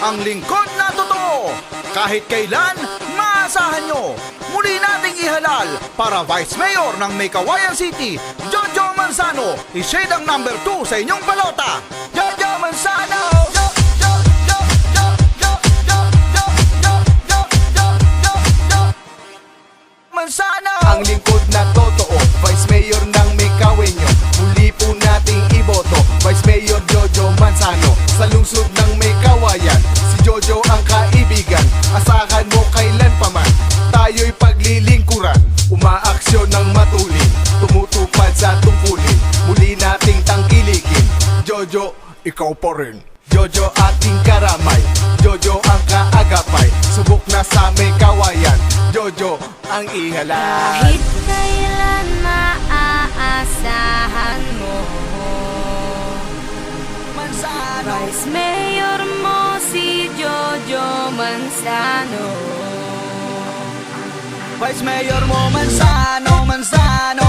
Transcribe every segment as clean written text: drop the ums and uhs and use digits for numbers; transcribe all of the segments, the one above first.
Ang lingkod na totoo, kahit kailan, maasahan nyo. Muli nating ihalal para Vice Mayor ng May Kawayan City, Jojo Manzano, i-shade ang number 2 sa inyong balota. Jojo Manzano! Ang lingkod na totoo, Vice Mayor ng May Kawayan, muli po nating iboto, Vice Mayor Jojo Manzano. Sa lungsod ng May Kawayan, si Jojo ang kaibigan. Asahan mo kailan pa man, tayo'y paglilingkuran. Umaaksyon ng matulin, tumutupad sa tungkulin. Muli nating tangkilikin, Jojo, ikaw pa rin. Jojo ating karamay, Jojo ang kaagapay. Subok na sa May Kawayan, Jojo ang ihalal. Kahit kailan maaasahan mo, Vice Mayor mo si Jojo Manzano. Vice Mayor mo Manzano, Manzano,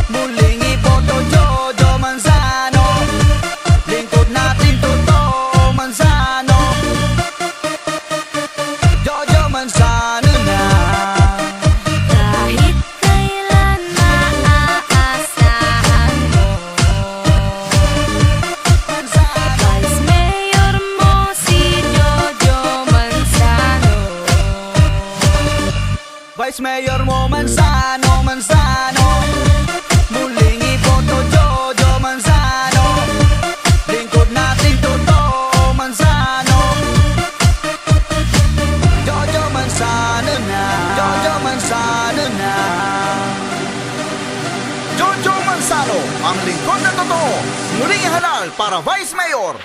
muling iboto Jojo Manzano. Lingkod natin totoo, Manzano, Jojo Manzano na. Kahit kailan maaasahan mo, Vice Mayor mo si Jojo Manzano. Vice Mayor mo Manzano, Manzano, muling iboto Jojo Manzano. Lingkod natin totoo, Manzano, Jojo Manzano na. Jojo Manzano na. Jojo Manzano, ang lingkod na totoo, muling ihalal para Vice Mayor.